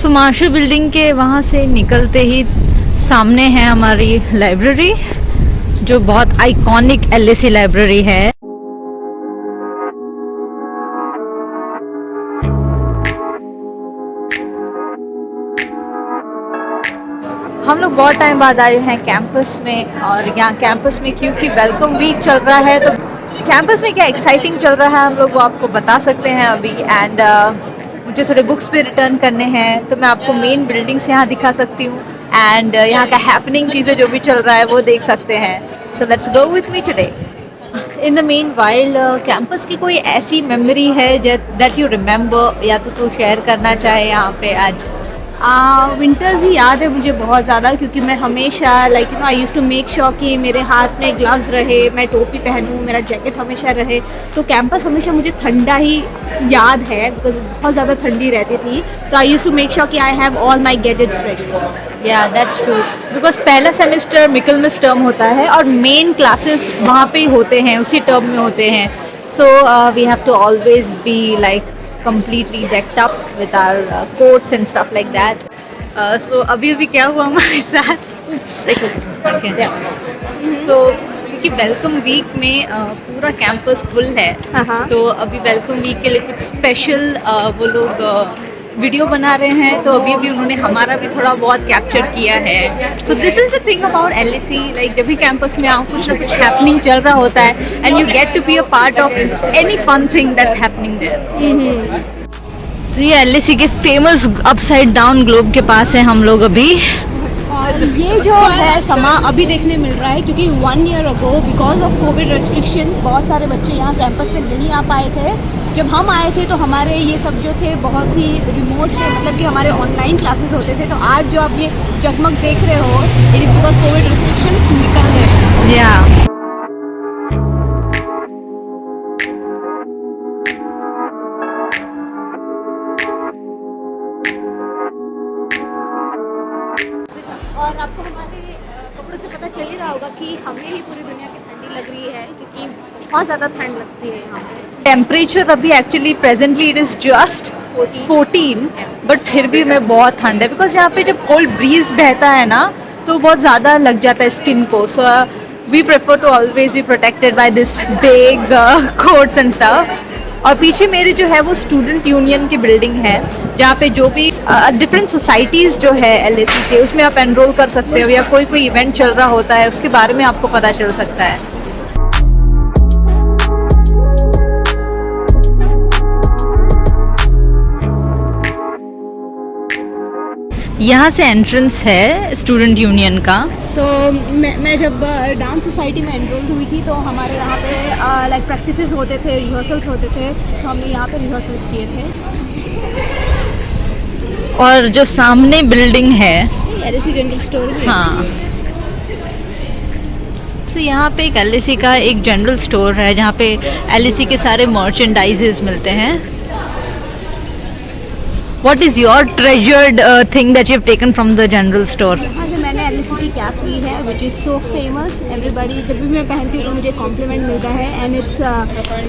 सुमाशु building के वहाँ से निकलते ही सामने है हमारी लाइब्रेरी, जो बहुत आइकॉनिक एलएसी लाइब्रेरी है। हम लोग बहुत टाइम बाद आए हैं कैंपस में, और यहाँ कैंपस में क्योंकि वेलकम वीक चल रहा है तो कैंपस में क्या एक्साइटिंग चल रहा है हम लोग वो आपको बता सकते हैं अभी। एंड मुझे थोड़े बुक्स पे रिटर्न करने हैं तो मैं आपको मेन बिल्डिंग्स यहाँ दिखा सकती हूँ, एंड यहाँ का हैपनिंग चीज़ें जो भी चल रहा है वो देख सकते हैं। So let's go with me today. In the main while campus की कोई ऐसी मेमोरी है दैट यू रिमेंबर, या तो तू शेयर करना चाहे यहाँ पे आज? विंटर्स ही याद है मुझे बहुत ज़्यादा, क्योंकि मैं हमेशा आई यूज़ टू मेक श्योर कि मेरे हाथ में ग्लव्स रहे, मैं टोपी पहनूँ, मेरा जैकेट हमेशा रहे। तो कैंपस हमेशा मुझे ठंडा ही याद है, बिकॉज बहुत ज़्यादा ठंडी रहती थी। तो आई यूज़ टू मेक श्योर कि I have all my gadgets ready. या दैट्स ट्रू, बिकॉज पहला सेमेस्टर मिकलमिस टर्म होता है और मेन क्लासेस वहाँ पे ही होते हैं, उसी टर्म में होते हैं। So we have to always be like completely decked up with our coats and stuff like that. So अभी क्या हुआ हमारे साथ, so क्योंकि वेलकम वीक में पूरा कैंपस फुल है, तो अभी वेलकम वीक के लिए कुछ स्पेशल वो लोग वीडियो बना रहे हैं, तो अभी उन्होंने हमारा भी थोड़ा बहुत कैप्चर किया है। So this is the thing about LAC, like जब भी कैंपस में आओ कुछ ना कुछ हैपनिंग चल रहा होता है, and you get to be a part of any fun thing that's happening there. तो ये एलएसी के फेमस अपसाइड डाउन ग्लोब के पास है हम लोग अभी। और ये जो है समा अभी देखने मिल रहा है, क्योंकि 1 year ago because of Covid restrictions बहुत सारे बच्चे यहाँ कैंपस में नहीं आ पाए थे। जब हम आए थे तो हमारे ये सब जो थे बहुत ही रिमोट थे, मतलब कि हमारे ऑनलाइन क्लासेस होते थे। तो आज जो आप ये जगमग देख रहे हो, it is because Covid restrictions निकल रहे हैं। या और आपको हमारे कपड़ों से पता चल ही रहा होगा कि हमें ही पूरी दुनिया की ठंडी लग रही है, क्योंकि बहुत ज़्यादा ठंड लगती है यहाँ पे। टेम्परेचर अभी actually presently it is just 14, but फिर भी हमें बहुत ठंड है, बिकॉज यहाँ पे जब कोल्ड ब्रीज बहता है ना तो बहुत ज़्यादा लग जाता है स्किन को। So we prefer to always be protected by this big coats and stuff. और पीछे मेरे जो है वो स्टूडेंट यूनियन की बिल्डिंग है, जहाँ पे जो भी डिफरेंट सोसाइटीज़ जो है एलएसी के, उसमें आप एनरोल कर सकते हो, या कोई इवेंट चल रहा होता है उसके बारे में आपको पता चल सकता है। यहाँ से एंट्रेंस है स्टूडेंट यूनियन का। तो मैं जब डांस सोसाइटी में एनरोल्ड हुई थी तो हमारे यहाँ पे लाइक प्रैक्टिसेस होते थे, रिहर्सल्स होते थे, तो हमने यहाँ पे रिहर्सल्स किए थे। और जो सामने बिल्डिंग है एलएसी जनरल स्टोर भी। हाँ, तो यहाँ पे एक एलएसी का एक जनरल स्टोर है जहाँ पे एलएसी के सारे मर्चेंडाइजेस मिलते हैं। What is your treasured thing that you have taken from the general store? यहाँ से मैंने एलएसी की कैप ली है, which is so famous. Everybody जब भी मैं पहनती हूँ तो मुझे कॉम्प्लीमेंट मिलता है, and it's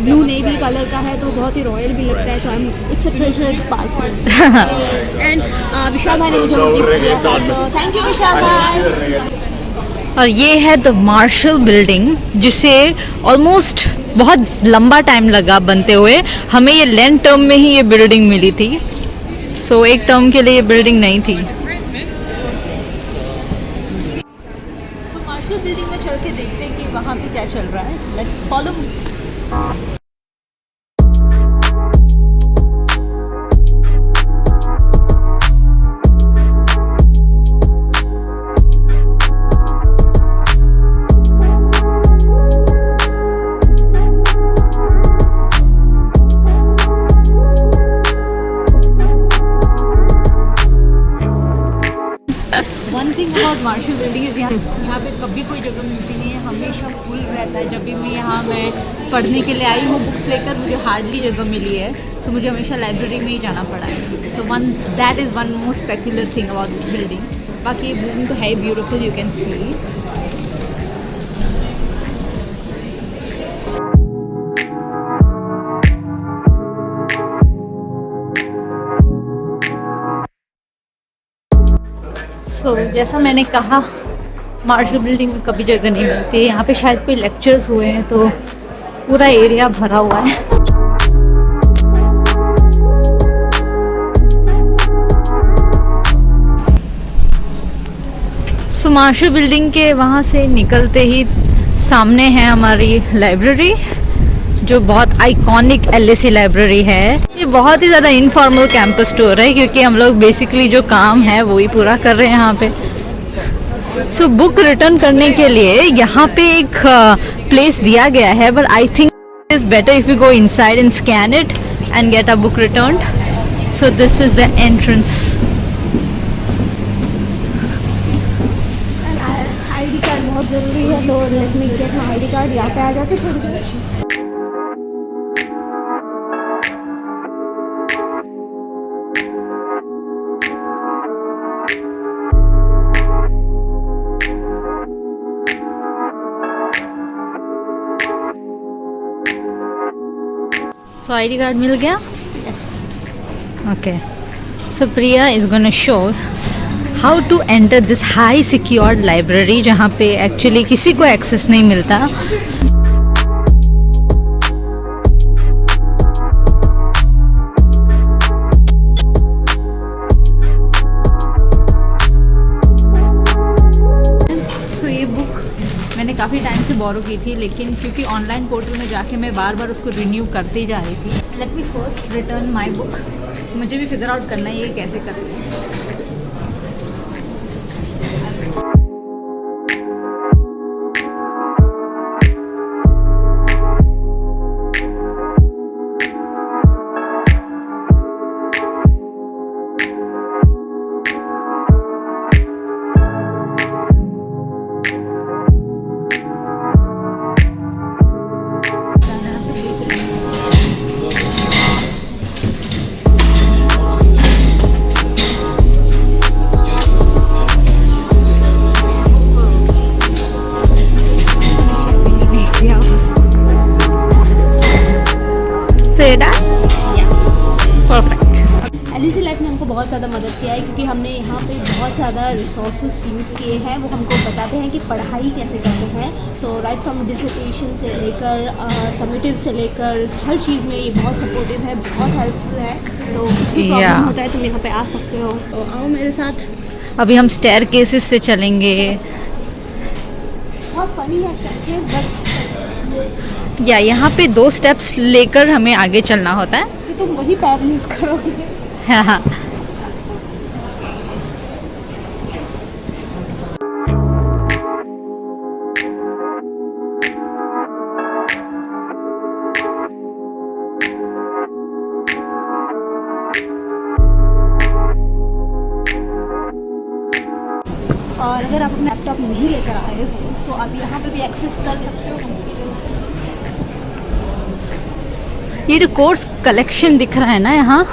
blue navy colour का है तो बहुत ही रॉयल भी लगता है, तो it's a treasured part. And विशाल भाई ने मुझे गिफ्ट दिया था, so thank you विशाल भाई। और ये है द मार्शल बिल्डिंग, जिसे ऑलमोस्ट बहुत लंबा टाइम लगा बनते हुए। हमें ये लेंथ टर्म में ही ये बिल्डिंग मिली थी, सो एक टर्म के लिए ये बिल्डिंग नहीं थी। सो मार्शल बिल्डिंग में चल के देखते हैं कि वहाँ पे क्या चल रहा है। Let's follow. One thing about Marshall building is यहाँ पे कभी कोई जगह मिलती नहीं है, हमेशा फुल रहता है। जब भी मैं पढ़ने के लिए आई हूँ बुक्स लेकर, मुझे हार्डली जगह मिली है, सो मुझे हमेशा लाइब्रेरी में ही जाना पड़ा है। So that is one most peculiar thing about this building. बाकी ये बिल्डिंग तो है ब्यूटीफुल, यू कैन सी। जैसा मैंने कहा, मार्शल बिल्डिंग में कभी जगह नहीं मिलती है। यहाँ पे शायद कोई लेक्चर्स हुए हैं तो पूरा एरिया भरा हुआ है। मार्शल बिल्डिंग के वहाँ से निकलते ही सामने है हमारी लाइब्रेरी, जो बहुत आइकॉनिक एलएसी लाइब्रेरी है। ये बहुत ही ज़्यादा इनफॉर्मल कैंपस टूर है, क्योंकि हम लोग बेसिकली जो काम है वो ही पूरा कर रहे हैं यहाँ पे। बुक रिटर्न करने के लिए यहाँ पे एक प्लेस दिया गया है, but I think it is better if you go inside and scan it and get a book return. So this is the entrance. ID card बहुत ज़रूरी है, तो let me gate my ID card. यहाँ पे आ जाते थोड़ी देर। सो ID card मिल गया? Okay, so Priya is gonna show how to enter this high secured library, जहाँ पे एक्चुअली किसी को एक्सेस नहीं मिलता। ये बुक मैंने काफ़ी टाइम से बोरो की थी, लेकिन क्योंकि ऑनलाइन पोर्टल में जाके मैं बार बार उसको रिन्यू करते ही जा रही थी। Let me first return my book. मुझे भी फिगर आउट करना है ये कैसे करते हैं। एलईसी लाइफ ने हमको बहुत ज़्यादा मदद किया है, क्योंकि हमने यहाँ पे बहुत ज़्यादा रिसोर्सेज यूज़ किए हैं। वो हमको बताते हैं कि पढ़ाई कैसे करते हैं। सो राइट फ्रॉम डिसर्टेशन से लेकर समेटिव से लेकर हर चीज़ में ये बहुत सपोर्टिव है, बहुत हेल्पफुल है। तो कुछ भी प्रॉब्लम होता है तुम यहाँ पे आ सकते हो, तो आओ मेरे साथ। अभी हम स्टेयर केसेस से चलेंगे। बहुत फनी है स्टेयर केस, या यहाँ पे 2 स्टेप्स लेकर हमें आगे चलना होता है। तो तुम वही पैर यूज़ करोगे। हाँ। और अगर आप अपना लैपटॉप नहीं लेकर आए हो तो आप यहाँ पे भी एक्सेस कर सकते हो। ये जो कोर्स कलेक्शन दिख रहा है ना, यहाँ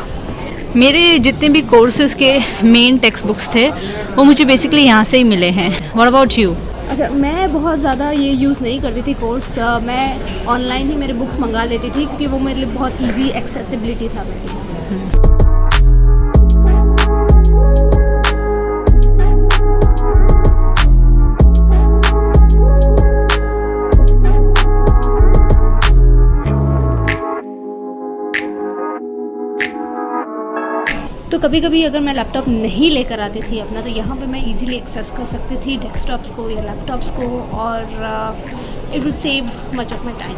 मेरे जितने भी कोर्सेज के मेन टेक्स्ट बुक्स थे वो मुझे बेसिकली यहाँ से ही मिले हैं। What about you? अच्छा, मैं बहुत ज़्यादा ये यूज़ नहीं करती थी कोर्स। मैं ऑनलाइन ही मेरे बुक्स मंगा लेती थी, क्योंकि वो मेरे लिए बहुत इजी एक्सेसिबिलिटी था मेरी। तो कभी कभी अगर मैं लैपटॉप नहीं लेकर आती थी अपना, तो यहाँ पे मैं इजीली एक्सेस कर सकती थी डेस्कटॉप्स को या लैपटॉप्स को, और it will save much of my time.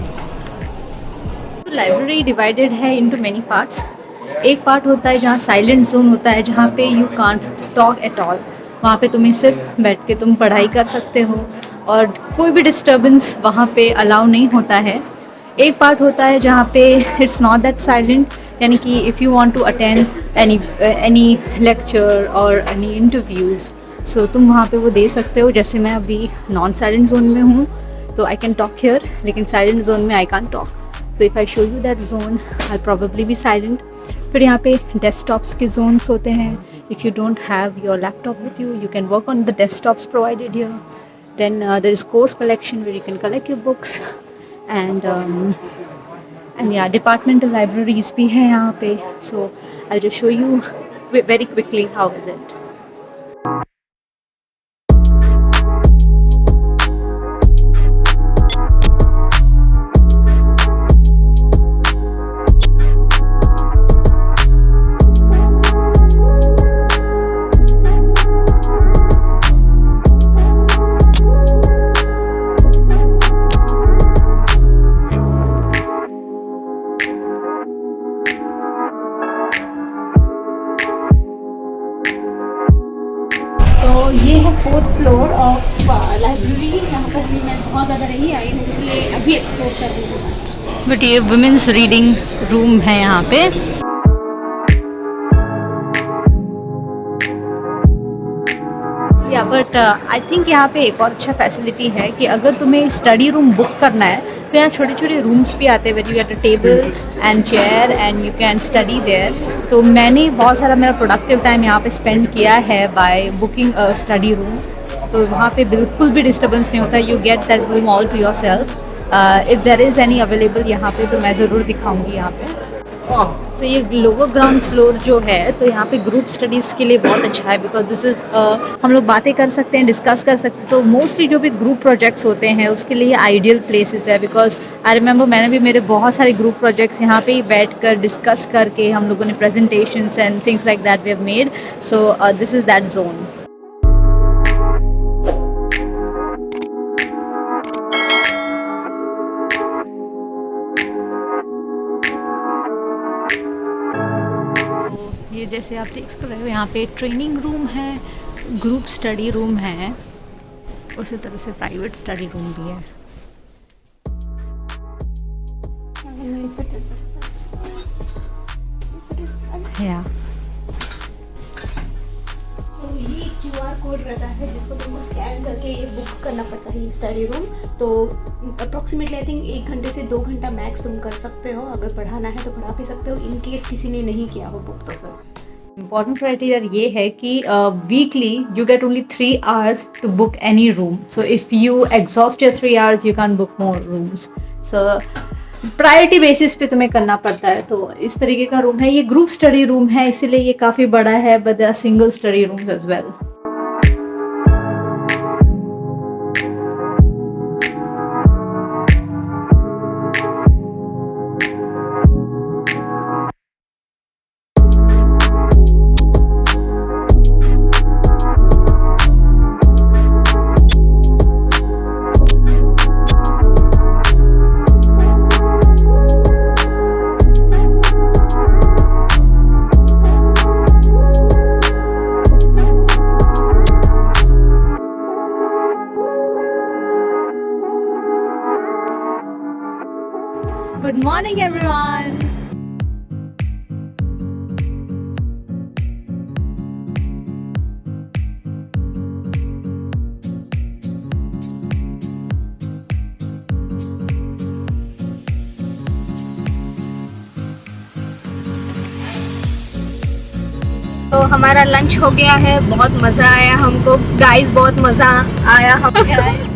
Library divided है इनटू मेनी पार्ट्स। एक पार्ट होता है जहाँ साइलेंट जोन होता है, जहाँ पे you can't talk at all. वहाँ पे तुम्हें सिर्फ बैठ के तुम पढ़ाई कर सकते हो और कोई भी डिस्टर्बेंस वहाँ पे अलाउ नहीं होता है। एक पार्ट होता है जहाँ पे इट्स नॉट दैट साइलेंट, यानी कि if you want to attend any lecture और एनी इंटरव्यूज़, सो तुम वहाँ पे वो दे सकते हो। जैसे मैं अभी नॉन साइलेंट जोन में हूँ, तो आई कैन टॉक हियर, लेकिन साइलेंट जोन में I can talk. So if I show you that zone, I probably be silent. फिर यहाँ पे डेस्कटॉप्स के जोन्स होते हैं। If you don't have your laptop with you, you can work on the desktops provided here. Then there is course collection where you can collect your books, and yeah, departmental libraries भी हैं यहाँ पे. So I'll just show you very quickly how is it. ये है 4th floor of library. यहाँ पर भी मैं बहुत ज़्यादा रही आई हूँ, इसलिए अभी एक्सप्लोर कर रही हूँ। बट ये वुमेन्स रीडिंग रूम है यहाँ पे। या बट आई थिंक यहाँ पे एक और अच्छा फैसिलिटी है कि अगर तुम्हें स्टडी रूम बुक करना है तो यहाँ छोटे छोटे रूम्स भी आते हैं where you get a table and chair and you can study there. तो मैंने बहुत सारा मेरा प्रोडक्टिव टाइम यहाँ पे स्पेंड किया है by booking a study room. तो वहाँ पे बिल्कुल भी डिस्टर्बेंस नहीं होता, you get that room all to yourself. If there is any available यहाँ पे तो मैं ज़रूर दिखाऊंगी यहाँ पे। तो ये लोअर ग्राउंड फ्लोर जो है तो यहाँ पे ग्रुप स्टडीज़ के लिए बहुत अच्छा है बिकॉज दिस इज़ हम लोग बातें कर सकते हैं, डिस्कस कर सकते हैं। तो मोस्टली जो भी ग्रुप प्रोजेक्ट्स होते हैं उसके लिए आइडियल प्लेसेस है बिकॉज आई रिमेंबर मैंने भी मेरे बहुत सारे ग्रुप प्रोजेक्ट्स यहाँ पे ही बैठ कर डिस्कस करके हम लोगों ने presentations and things like that we have made. So this is that zone. ये जैसे आप देख रहे हो यहाँ पे ट्रेनिंग रूम है, ग्रुप स्टडी रूम है, उसी तरह से प्राइवेट स्टडी रूम भी है। या तो ये QR कोड रहता है जिसको तुमको स्कैन करके ये बुक करना पड़ता है स्टडी रूम। तो अप्रॉक्सीमेटली आई थिंक 1 घंटे से 2 घंटा मैक्स तुम कर सकते हो। अगर पढ़ाना है तो पढ़ा भी सकते हो, इन केस किसी ने नहीं किया हो बुक तो फिर। इम्पॉर्टेंट क्राइटेरिया ये है कि weekly you get only 3 hours to book any room. So if you exhaust your 3 hours you can book more rooms. So priority basis पे तुम्हें करना पड़ता है। तो इस तरीके का रूम है, ये ग्रुप स्टडी रूम है इसीलिए ये काफ़ी बड़ा है, but there are single study rooms as well. Good morning, everyone. तो हमारा लंच हो गया है, बहुत मज़ा आया हमको गाइस, बहुत मज़ा आया हमको।